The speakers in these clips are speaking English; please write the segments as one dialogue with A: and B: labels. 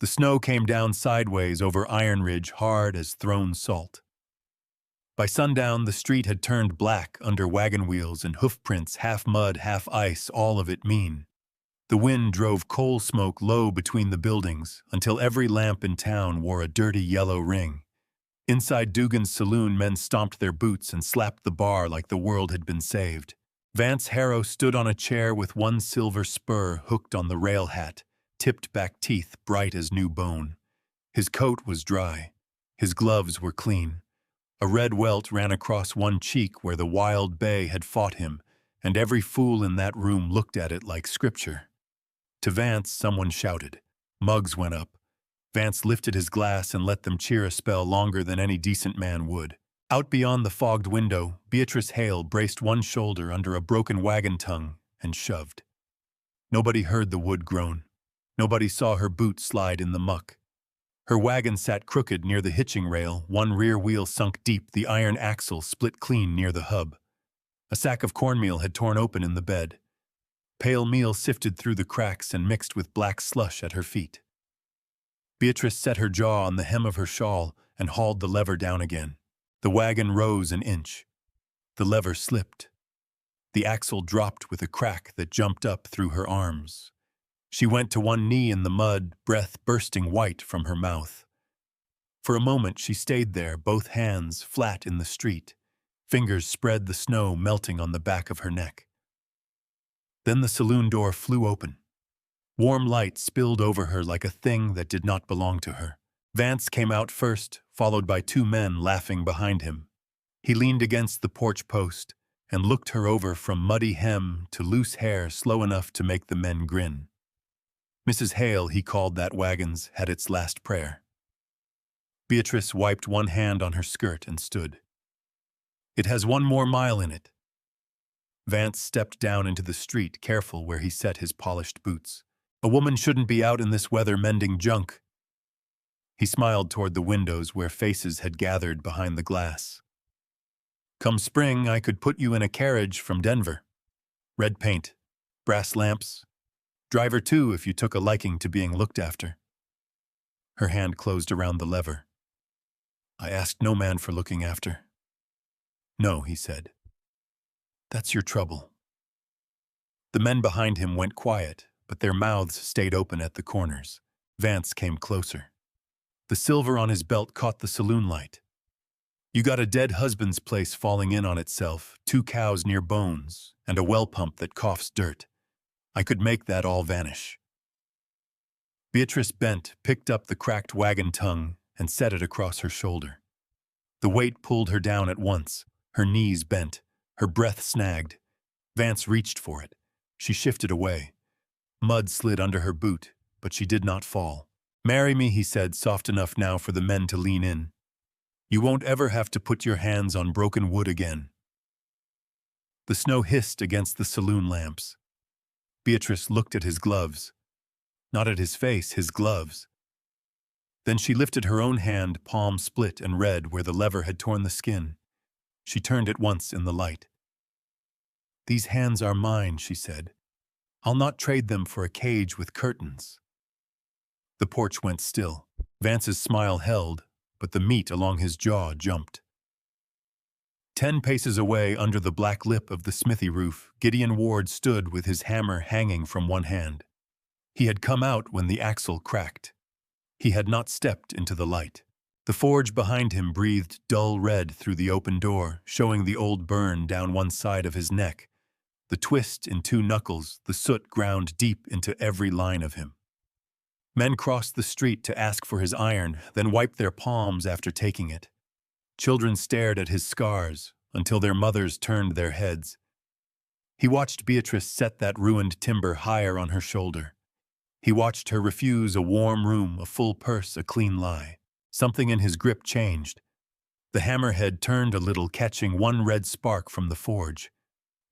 A: The snow came down sideways over Ironridge, hard as thrown salt. By sundown, the street had turned black under wagon wheels and hoof prints, half mud, half ice, all of it mean. The wind drove coal smoke low between the buildings until every lamp in town wore a dirty yellow ring. Inside Dugan's saloon, men stomped their boots and slapped the bar like the world had been saved. Vance Harrow stood on a chair with one silver spur hooked on the rail hat, tipped back teeth bright as new bone. His coat was dry. His gloves were clean. A red welt ran across one cheek where the wild bay had fought him, and every fool in that room looked at it like scripture. To Vance, someone shouted. Mugs went up. Vance lifted his glass and let them cheer a spell longer than any decent man would. Out beyond the fogged window, Beatrice Hale braced one shoulder under a broken wagon tongue and shoved. Nobody heard the wood groan. Nobody saw her boot slide in the muck. Her wagon sat crooked near the hitching rail, one rear wheel sunk deep, the iron axle split clean near the hub. A sack of cornmeal had torn open in the bed. Pale meal sifted through the cracks and mixed with black slush at her feet. Beatrice set her jaw on the hem of her shawl and hauled the lever down again. The wagon rose an inch. The lever slipped. The axle dropped with a crack that jumped up through her arms. She went to one knee in the mud, breath bursting white from her mouth. For a moment she stayed there, both hands flat in the street. Fingers spread the snow melting on the back of her neck. Then the saloon door flew open. Warm light spilled over her like a thing that did not belong to her. Vance came out first, followed by two men laughing behind him. He leaned against the porch post and looked her over from muddy hem to loose hair slow enough to make the men grin. Mrs. Hale, he called that wagon's, had its last prayer. Beatrice wiped one hand on her skirt and stood. It has one more mile in it. Vance stepped down into the street, careful where he set his polished boots. A woman shouldn't be out in this weather mending junk. He smiled toward the windows where faces had gathered behind the glass. Come spring, I could put you in a carriage from Denver. Red paint, brass lamps. Driver too if you took a liking to being looked after. Her hand closed around the lever. I asked no man for looking after. No, he said. That's your trouble. The men behind him went quiet, but their mouths stayed open at the corners. Vance came closer. The silver on his belt caught the saloon light. You got a dead husband's place falling in on itself, 2 cows near bones, and a well pump that coughs dirt. I could make that all vanish. Beatrice bent, picked up the cracked wagon tongue, and set it across her shoulder. The weight pulled her down at once. Her knees bent. Her breath snagged. Vance reached for it. She shifted away. Mud slid under her boot, but she did not fall. Marry me, he said, soft enough now for the men to lean in. You won't ever have to put your hands on broken wood again. The snow hissed against the saloon lamps. Beatrice looked at his gloves. Not at his face, his gloves. Then she lifted her own hand, palm split and red where the lever had torn the skin. She turned at once in the light. These hands are mine, she said. I'll not trade them for a cage with curtains. The porch went still. Vance's smile held, but the meat along his jaw jumped. 10 paces away under the black lip of the smithy roof, Gideon Ward stood with his hammer hanging from one hand. He had come out when the axle cracked. He had not stepped into the light. The forge behind him breathed dull red through the open door, showing the old burn down one side of his neck. The twist in 2 knuckles, the soot ground deep into every line of him. Men crossed the street to ask for his iron, then wiped their palms after taking it. Children stared at his scars until their mothers turned their heads. He watched Beatrice set that ruined timber higher on her shoulder. He watched her refuse a warm room, a full purse, a clean lie. Something in his grip changed. The hammerhead turned a little, catching one red spark from the forge.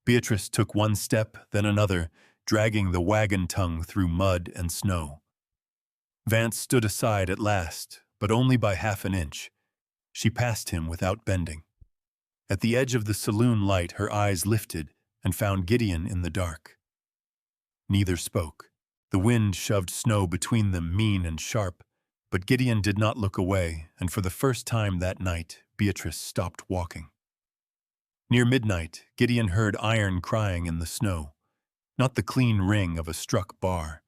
A: Beatrice took one step, then another, dragging the wagon tongue through mud and snow. Vance stood aside at last, but only by half an inch. She passed him without bending. At the edge of the saloon light, her eyes lifted and found Gideon in the dark. Neither spoke. The wind shoved snow between them, mean and sharp, but Gideon did not look away, and for the first time that night, Beatrice stopped walking. Near midnight, Gideon heard iron crying in the snow, not the clean ring of a struck bar.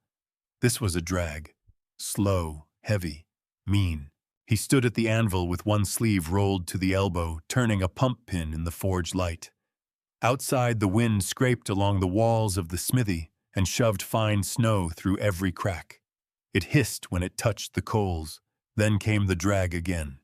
A: This was a drag, slow, heavy, mean. He stood at the anvil with one sleeve rolled to the elbow, turning a pump pin in the forge light. Outside, the wind scraped along the walls of the smithy and shoved fine snow through every crack. It hissed when it touched the coals. Then came the drag again.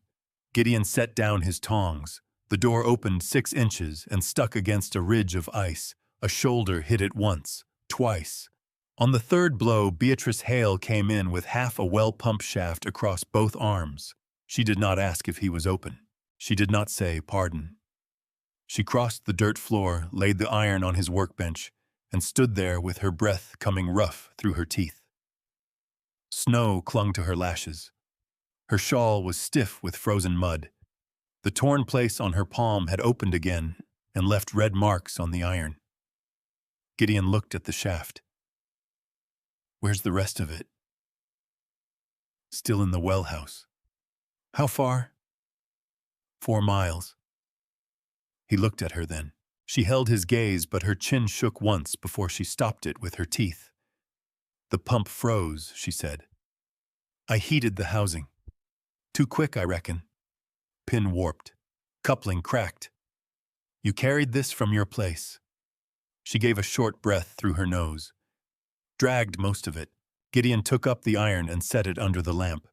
A: Gideon set down his tongs. The door opened 6 inches and stuck against a ridge of ice. A shoulder hit it once, twice. On the third blow, Beatrice Hale came in with half a well-pump shaft across both arms. She did not ask if he was open. She did not say pardon. She crossed the dirt floor, laid the iron on his workbench, and stood there with her breath coming rough through her teeth. Snow clung to her lashes. Her shawl was stiff with frozen mud. The torn place on her palm had opened again and left red marks on the iron. Gideon looked at the shaft. Where's the rest of it? Still in the well house. How far? 4 miles. He looked at her then. She held his gaze, but her chin shook once before she stopped it with her teeth. The pump froze, she said. I heated the housing. Too quick, I reckon. Pin warped. Coupling cracked. You carried this from your place. She gave a short breath through her nose. Dragged most of it. Gideon took up the iron and set it under the lamp.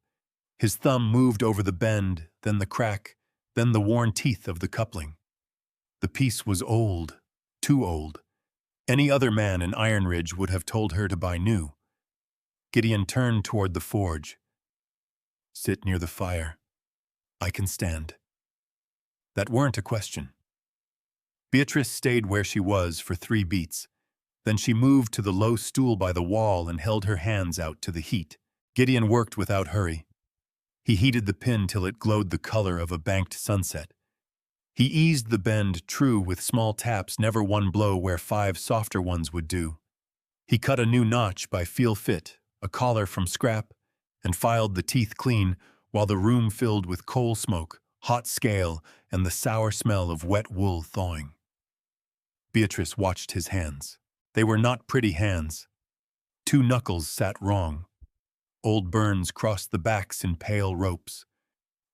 A: His thumb moved over the bend, then the crack, then the worn teeth of the coupling. The piece was old, too old. Any other man in Ironridge would have told her to buy new. Gideon turned toward the forge. Sit near the fire. I can stand. That weren't a question. Beatrice stayed where she was for 3 beats. Then she moved to the low stool by the wall and held her hands out to the heat. Gideon worked without hurry. He heated the pin till it glowed the color of a banked sunset. He eased the bend true with small taps, never one blow where 5 softer ones would do. He cut a new notch by feel fit, a collar from scrap, and filed the teeth clean while the room filled with coal smoke, hot scale, and the sour smell of wet wool thawing. Beatrice watched his hands. They were not pretty hands. 2 knuckles sat wrong. Old burns crossed the backs in pale ropes.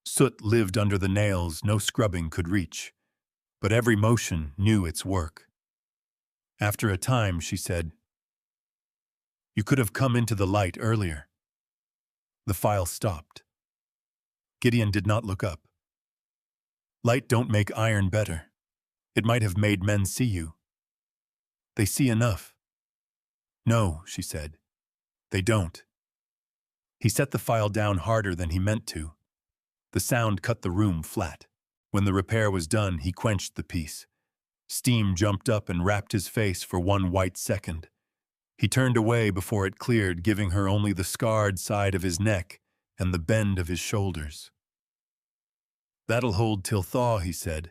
A: Soot lived under the nails no scrubbing could reach, but every motion knew its work. After a time, she said, You could have come into the light earlier. The file stopped. Gideon did not look up. Light don't make iron better. It might have made men see you. They see enough. No, she said. They don't. He set the file down harder than he meant to. The sound cut the room flat. When the repair was done, he quenched the piece. Steam jumped up and wrapped his face for 1 white second. He turned away before it cleared, giving her only the scarred side of his neck and the bend of his shoulders. That'll hold till thaw, he said.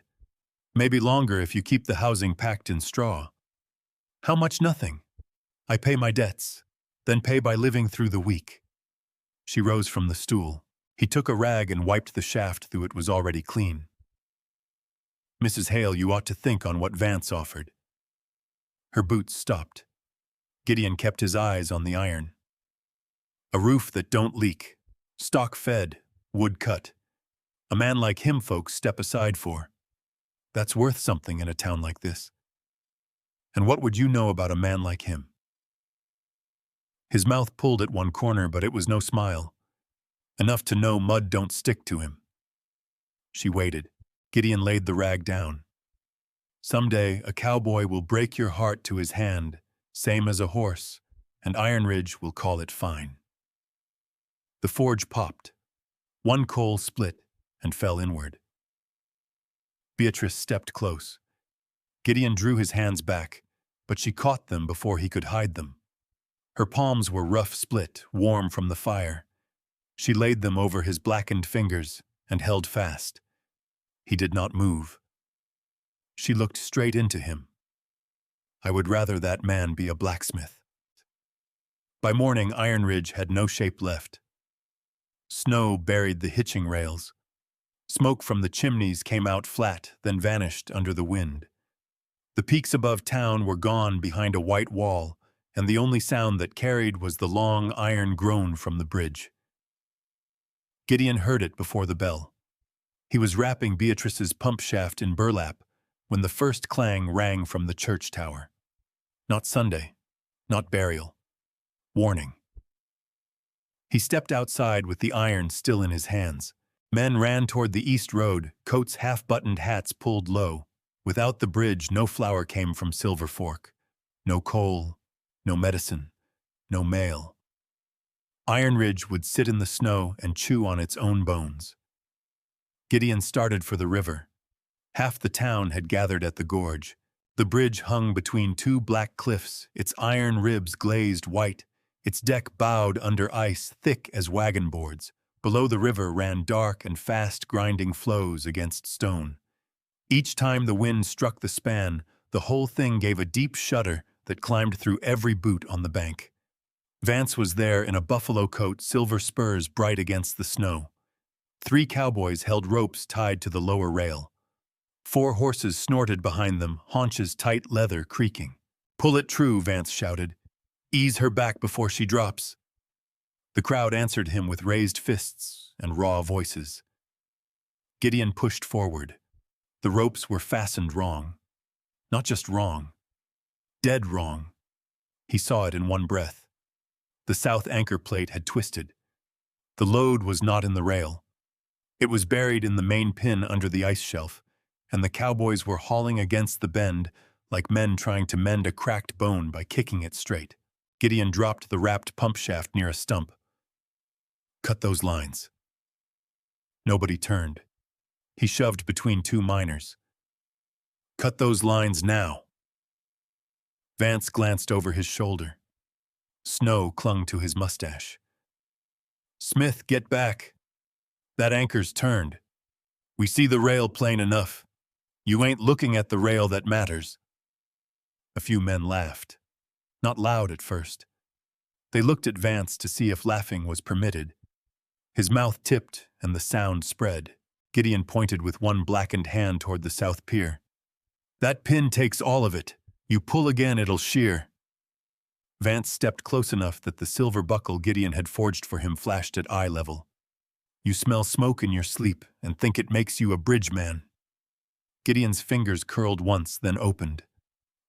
A: Maybe longer if you keep the housing packed in straw. How much? Nothing. I pay my debts, then pay by living through the week. She rose from the stool. He took a rag and wiped the shaft though it was already clean. Mrs. Hale, you ought to think on what Vance offered. Her boots stopped. Gideon kept his eyes on the iron. A roof that don't leak. Stock fed, wood cut. A man like him folks step aside for. That's worth something in a town like this. And what would you know about a man like him? His mouth pulled at one corner, but it was no smile. Enough to know mud don't stick to him. She waited. Gideon laid the rag down. Someday a cowboy will break your heart to his hand, same as a horse, and Ironridge will call it fine. The forge popped. 1 coal split and fell inward. Beatrice stepped close. Gideon drew his hands back, but she caught them before he could hide them. Her palms were rough split, warm from the fire. She laid them over his blackened fingers and held fast. He did not move. She looked straight into him. I would rather that man be a blacksmith. By morning, Ironridge had no shape left. Snow buried the hitching rails. Smoke from the chimneys came out flat, then vanished under the wind. The peaks above town were gone behind a white wall, and the only sound that carried was the long iron groan from the bridge. Gideon heard it before the bell. He was wrapping Beatrice's pump shaft in burlap when the first clang rang from the church tower. Not Sunday, not burial. Warning. He stepped outside with the iron still in his hands. Men ran toward the east road, coats half-buttoned, hats pulled low. Without the bridge, no flour came from Silver Fork. No coal, no medicine, no mail. Ironridge would sit in the snow and chew on its own bones. Gideon started for the river. Half the town had gathered at the gorge. The bridge hung between two black cliffs, its iron ribs glazed white, its deck bowed under ice thick as wagon boards. Below the river ran dark and fast grinding flows against stone. Each time the wind struck the span, the whole thing gave a deep shudder that climbed through every boot on the bank. Vance was there in a buffalo coat, silver spurs bright against the snow. 3 cowboys held ropes tied to the lower rail. 4 horses snorted behind them, haunches tight leather creaking. "Pull it true," Vance shouted. "Ease her back before she drops." The crowd answered him with raised fists and raw voices. Gideon pushed forward. The ropes were fastened wrong. Not just wrong. Dead wrong. He saw it in one breath. The south anchor plate had twisted. The load was not in the rail. It was buried in the main pin under the ice shelf, and the cowboys were hauling against the bend like men trying to mend a cracked bone by kicking it straight. Gideon dropped the wrapped pump shaft near a stump. "Cut those lines." Nobody turned. He shoved between 2 miners. "Cut those lines now." Vance glanced over his shoulder. Snow clung to his mustache. "Smith, get back. That anchor's turned. We see the rail plain enough. You ain't looking at the rail that matters." A few men laughed. Not loud at first. They looked at Vance to see if laughing was permitted. His mouth tipped and the sound spread. Gideon pointed with one blackened hand toward the south pier. "That pin takes all of it. You pull again, it'll shear." Vance stepped close enough that the silver buckle Gideon had forged for him flashed at eye level. "You smell smoke in your sleep and think it makes you a bridge man." Gideon's fingers curled once, then opened.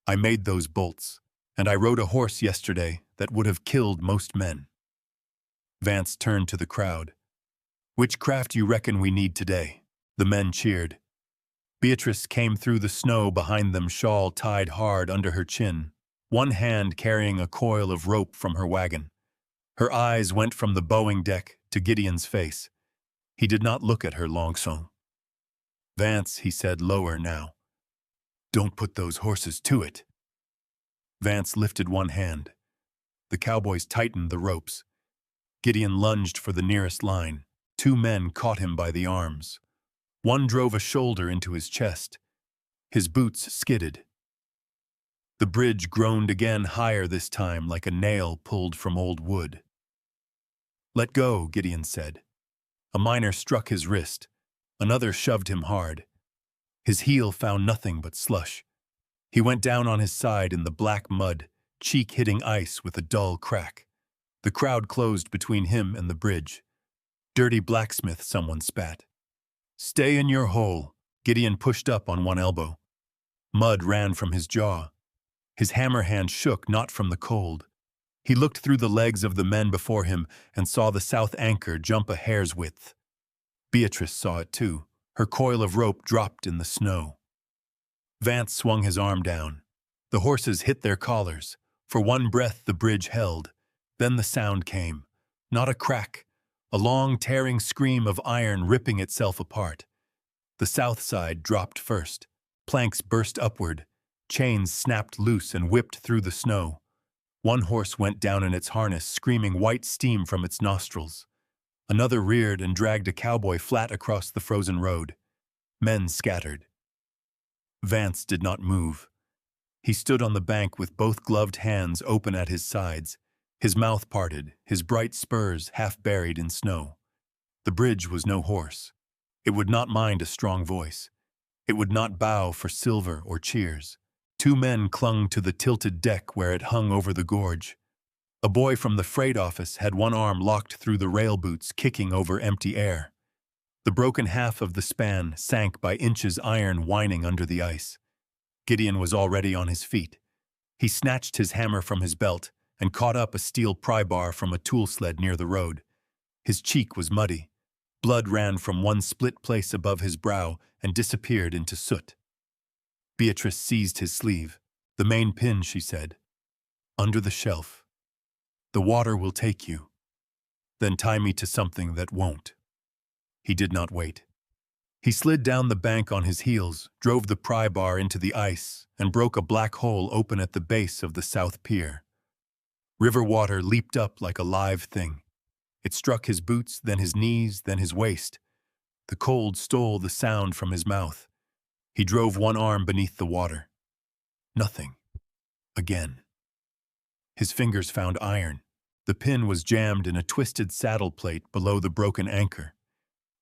A: "I made those bolts, and I rode a horse yesterday that would have killed most men." Vance turned to the crowd. "Which craft you reckon we need today?" The men cheered. Beatrice came through the snow behind them, shawl tied hard under her chin, one hand carrying a coil of rope from her wagon. Her eyes went from the bowing deck to Gideon's face. He did not look at her long so. "Vance," he said lower now, "don't put those horses to it." Vance lifted one hand. The cowboys tightened the ropes. Gideon lunged for the nearest line. 2 men caught him by the arms. One drove a shoulder into his chest. His boots skidded. The bridge groaned again, higher this time, like a nail pulled from old wood. "Let go," Gideon said. A miner struck his wrist. Another shoved him hard. His heel found nothing but slush. He went down on his side in the black mud, cheek hitting ice with a dull crack. The crowd closed between him and the bridge. "Dirty Blacksmith," someone spat. "Stay in your hole." Gideon pushed up on one elbow. Mud ran from his jaw. His hammer hand shook, not from the cold. He looked through the legs of the men before him and saw the south anchor jump a hair's width. Beatrice saw it too. Her coil of rope dropped in the snow. Vance swung his arm down. The horses hit their collars. For one breath the bridge held. Then the sound came. Not a crack. A long, tearing scream of iron ripping itself apart. The south side dropped first. Planks burst upward. Chains snapped loose and whipped through the snow. One horse went down in its harness, screaming white steam from its nostrils. Another reared and dragged a cowboy flat across the frozen road. Men scattered. Vance did not move. He stood on the bank with both gloved hands open at his sides. His mouth parted, his bright spurs half buried in snow. The bridge was no horse. It would not mind a strong voice. It would not bow for silver or cheers. Two men clung to the tilted deck where it hung over the gorge. A boy from the freight office had one arm locked through the rail boots, kicking over empty air. The broken half of the span sank by inches, iron whining under the ice. Gideon was already on his feet. He snatched his hammer from his belt and caught up a steel pry bar from a tool sled near the road. His cheek was muddy. Blood ran from one split place above his brow and disappeared into soot. Beatrice seized his sleeve. "The main pin," she said. "Under the shelf. The water will take you. Then tie me to something that won't." He did not wait. He slid down the bank on his heels, drove the pry bar into the ice, and broke a black hole open at the base of the south pier. River water leaped up like a live thing. It struck his boots, then his knees, then his waist. The cold stole the sound from his mouth. He drove one arm beneath the water. Nothing. Again. His fingers found iron. The pin was jammed in a twisted saddle plate below the broken anchor.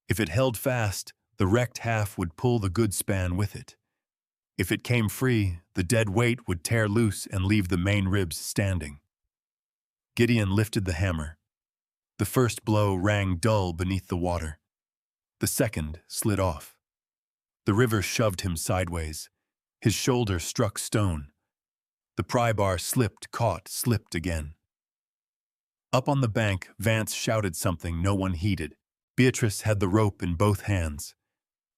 A: If it held fast, the wrecked half would pull the good span with it. If it came free, the dead weight would tear loose and leave the main ribs standing. Gideon lifted the hammer. The first blow rang dull beneath the water. The second slid off. The river shoved him sideways. His shoulder struck stone. The pry bar slipped, caught, slipped again. Up on the bank, Vance shouted something no one heeded. Beatrice had the rope in both hands.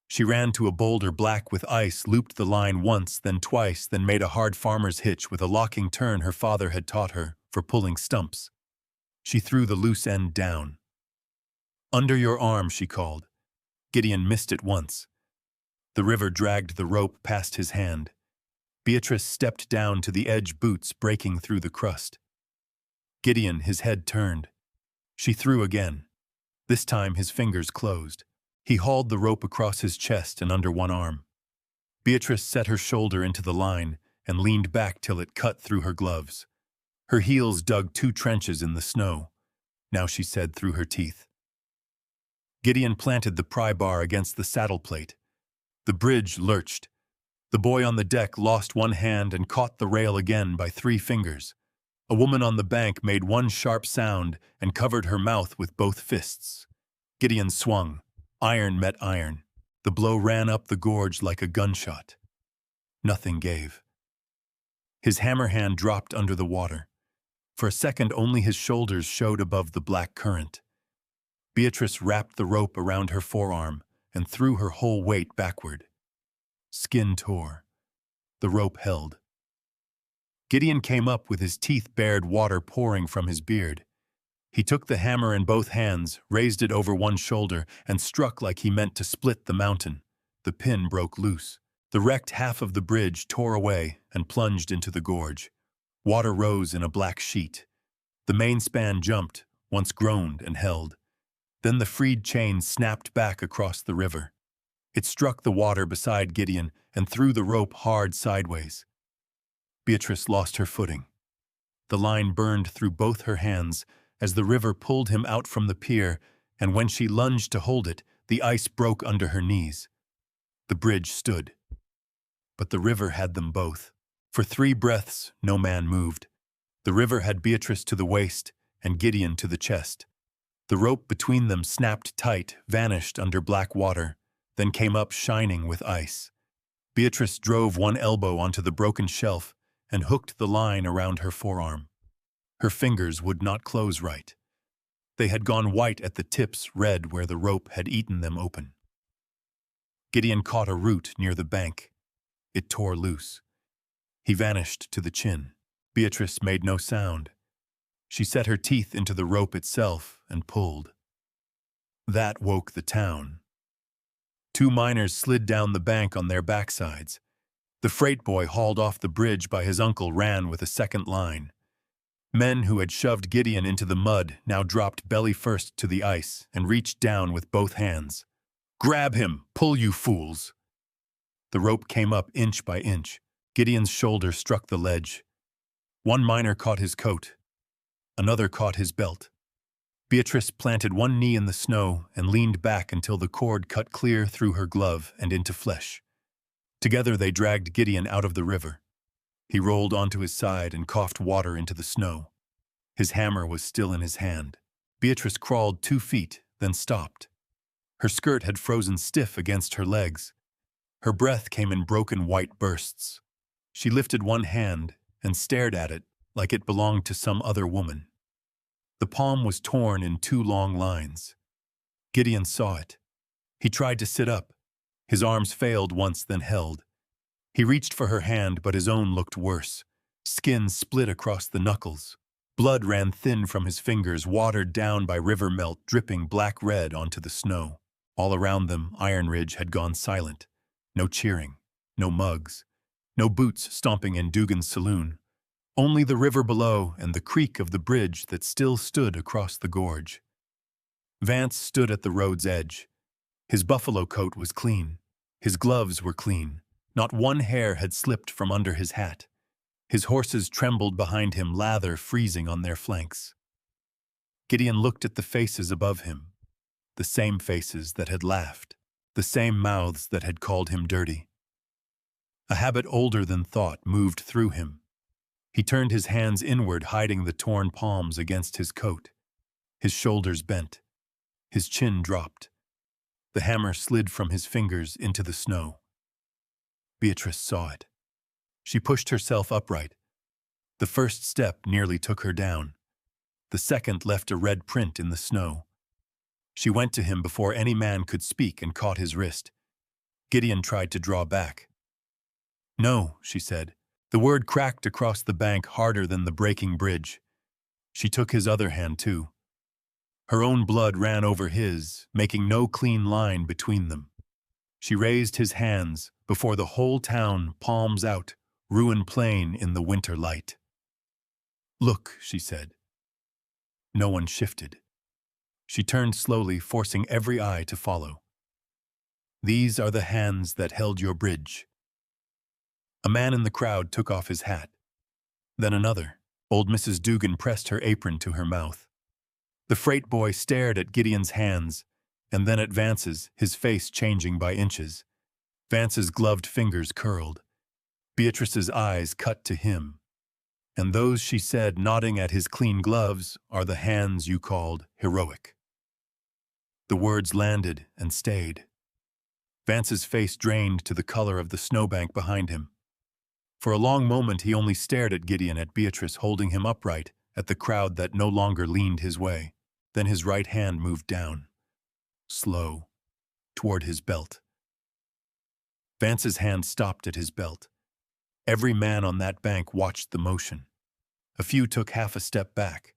A: She ran to a boulder black with ice, looped the line once, then twice, then made a hard farmer's hitch with a locking turn her father had taught her for pulling stumps. She threw the loose end down. "Under your arm," she called. Gideon missed it once. The river dragged the rope past his hand. Beatrice stepped down to the edge, boots breaking through the crust. Gideon, his head turned. She threw again. This time his fingers closed. He hauled the rope across his chest and under one arm. Beatrice set her shoulder into the line and leaned back till it cut through her gloves. Her heels dug 2 trenches in the snow. Now she said through her teeth. Gideon planted the pry bar against the saddle plate. The bridge lurched. The boy on the deck lost one hand and caught the rail again by 3 fingers. A woman on the bank made one sharp sound and covered her mouth with both fists. Gideon swung. Iron met iron. The blow ran up the gorge like a gunshot. Nothing gave. His hammer hand dropped under the water. For a second only his shoulders showed above the black current. Beatrice wrapped the rope around her forearm and threw her whole weight backward. Skin tore. The rope held. Gideon came up with his teeth bared, water pouring from his beard. He took the hammer in both hands, raised it over one shoulder, and struck like he meant to split the mountain. The pin broke loose. The wrecked half of the bridge tore away and plunged into the gorge. Water rose in a black sheet. The main span jumped, once groaned and held. Then the freed chain snapped back across the river. It struck the water beside Gideon and threw the rope hard sideways. Beatrice lost her footing. The line burned through both her hands as the river pulled him out from the pier, and when she lunged to hold it, the ice broke under her knees. The bridge stood. But the river had them both. For 3 breaths, no man moved. The river had Beatrice to the waist and Gideon to the chest. The rope between them snapped tight, vanished under black water, then came up shining with ice. Beatrice drove one elbow onto the broken shelf and hooked the line around her forearm. Her fingers would not close right. They had gone white at the tips, red where the rope had eaten them open. Gideon caught a root near the bank. It tore loose. He vanished to the chin. Beatrice made no sound. She set her teeth into the rope itself and pulled. That woke the town. 2 miners slid down the bank on their backsides. The freight boy, hauled off the bridge by his uncle, ran with a second line. Men who had shoved Gideon into the mud now dropped belly first to the ice and reached down with both hands. "Grab him! Pull, you fools!" The rope came up inch by inch. Gideon's shoulder struck the ledge. One miner caught his coat. Another caught his belt. Beatrice planted one knee in the snow and leaned back until the cord cut clear through her glove and into flesh. Together they dragged Gideon out of the river. He rolled onto his side and coughed water into the snow. His hammer was still in his hand. Beatrice crawled 2 feet, then stopped. Her skirt had frozen stiff against her legs. Her breath came in broken white bursts. She lifted one hand and stared at it like it belonged to some other woman. The palm was torn in 2 long lines. Gideon saw it. He tried to sit up. His arms failed once, then held. He reached for her hand, but his own looked worse. Skin split across the knuckles. Blood ran thin from his fingers, watered down by river melt, dripping black-red onto the snow. All around them, Ironridge had gone silent. No cheering, no mugs, no boots stomping in Dugan's saloon. Only the river below and the creak of the bridge that still stood across the gorge. Vance stood at the road's edge. His buffalo coat was clean. His gloves were clean. Not one hair had slipped from under his hat. His horses trembled behind him, lather freezing on their flanks. Gideon looked at the faces above him, the same faces that had laughed, the same mouths that had called him dirty. A habit older than thought moved through him. He turned his hands inward, hiding the torn palms against his coat. His shoulders bent. His chin dropped. The hammer slid from his fingers into the snow. Beatrice saw it. She pushed herself upright. The first step nearly took her down. The second left a red print in the snow. She went to him before any man could speak and caught his wrist. Gideon tried to draw back. "No," she said. The word cracked across the bank harder than the breaking bridge. She took his other hand, too. Her own blood ran over his, making no clean line between them. She raised his hands before the whole town, palms out, ruin plain in the winter light. "Look," she said. No one shifted. She turned slowly, forcing every eye to follow. "These are the hands that held your bridge." A man in the crowd took off his hat. Then another. Old Mrs. Dugan pressed her apron to her mouth. The freight boy stared at Gideon's hands, and then at Vance's, his face changing by inches. Vance's gloved fingers curled. Beatrice's eyes cut to him. "And those," she said, nodding at his clean gloves, "are the hands you called heroic." The words landed and stayed. Vance's face drained to the color of the snowbank behind him. For a long moment he only stared at Gideon, at Beatrice holding him upright, at the crowd that no longer leaned his way. Then his right hand moved down, slow, toward his belt. Vance's hand stopped at his belt. Every man on that bank watched the motion. A few took half a step back.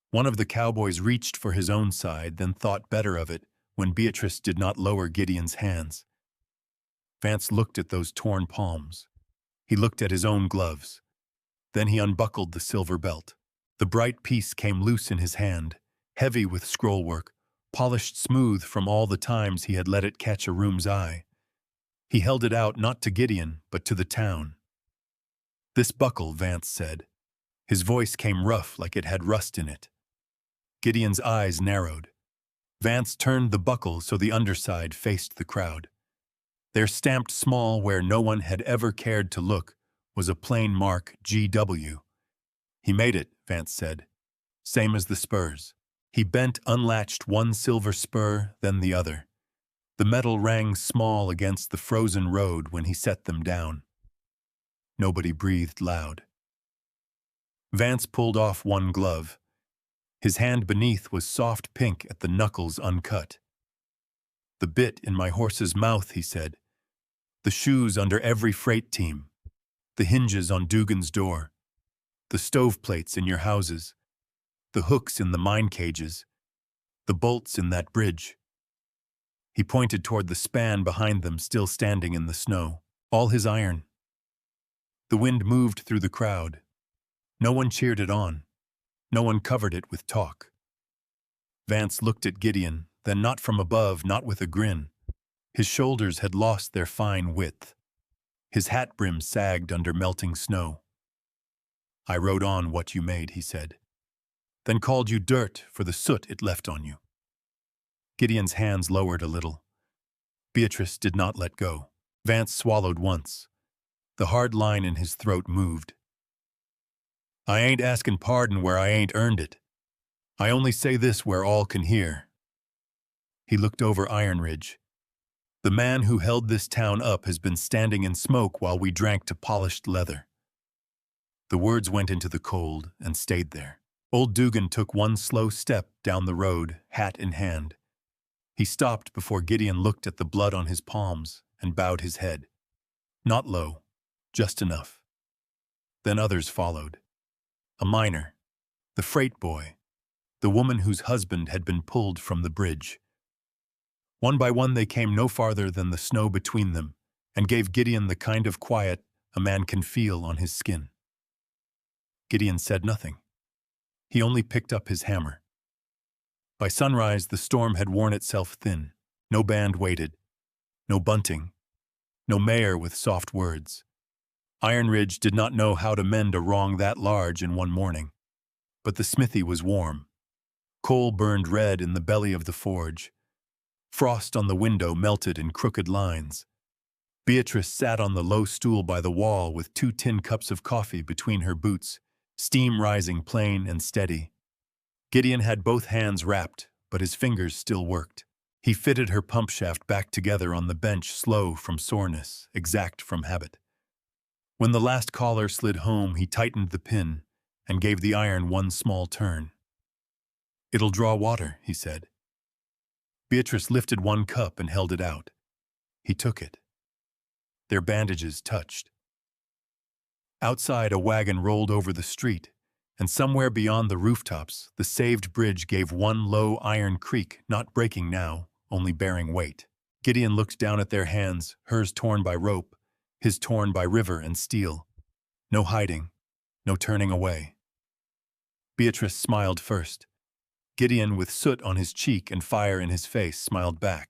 A: One of the cowboys reached for his own side, then thought better of it when Beatrice did not lower Gideon's hands. Vance looked at those torn palms. He looked at his own gloves. Then he unbuckled the silver belt. The bright piece came loose in his hand, heavy with scrollwork, polished smooth from all the times he had let it catch a room's eye. He held it out not to Gideon, but to the town. "This buckle," Vance said. His voice came rough, like it had rust in it. Gideon's eyes narrowed. Vance turned the buckle so the underside faced the crowd. There, stamped small where no one had ever cared to look, was a plain mark, GW. "He made it," Vance said. "Same as the spurs." He bent, unlatched one silver spur, then the other. The metal rang small against the frozen road when he set them down. Nobody breathed loud. Vance pulled off one glove. His hand beneath was soft pink at the knuckles uncut. "The bit in my horse's mouth," he said. "The shoes under every freight team. The hinges on Dugan's door. The stoveplates in your houses. The hooks in the mine cages. The bolts in that bridge." He pointed toward the span behind them, still standing in the snow. "All his iron." The wind moved through the crowd. No one cheered it on. No one covered it with talk. Vance looked at Gideon, then not from above, not with a grin. His shoulders had lost their fine width. His hat brim sagged under melting snow. "I wrote on what you made," he said. then called you dirt for the soot it left on you. Gideon's hands lowered a little. Beatrice did not let go. Vance swallowed once. The hard line in his throat moved. I ain't asking pardon where I ain't earned it. I only say this where all can hear. He looked over Ironridge. The man who held this town up has been standing in smoke while we drank to polished leather. The words went into the cold and stayed there. Old Dugan took one slow step down the road, hat in hand. He stopped before Gideon looked at the blood on his palms and bowed his head. Not low, just enough. Then others followed. A miner, the freight boy, the woman whose husband had been pulled from the bridge. One by one they came no farther than the snow between them and gave Gideon the kind of quiet a man can feel on his skin. Gideon said nothing. He only picked up his hammer. By sunrise, the storm had worn itself thin. No band waited. No bunting. No mayor with soft words. Ironridge did not know how to mend a wrong that large in one morning. But the smithy was warm. Coal burned red in the belly of the forge. Frost on the window melted in crooked lines. Beatrice sat on the low stool by the wall with 2 tin cups of coffee between her boots, steam rising plain and steady. Gideon had both hands wrapped, but his fingers still worked. He fitted her pump shaft back together on the bench, slow from soreness, exact from habit. When the last collar slid home, he tightened the pin and gave the iron one small turn. It'll draw water, he said. Beatrice lifted one cup and held it out. He took it. Their bandages touched. Outside, a wagon rolled over the street, and somewhere beyond the rooftops, the saved bridge gave one low iron creak, not breaking now, only bearing weight. Gideon looked down at their hands, hers torn by rope, his torn by river and steel. No hiding, no turning away. Beatrice smiled first. Gideon, with soot on his cheek and fire in his face, smiled back.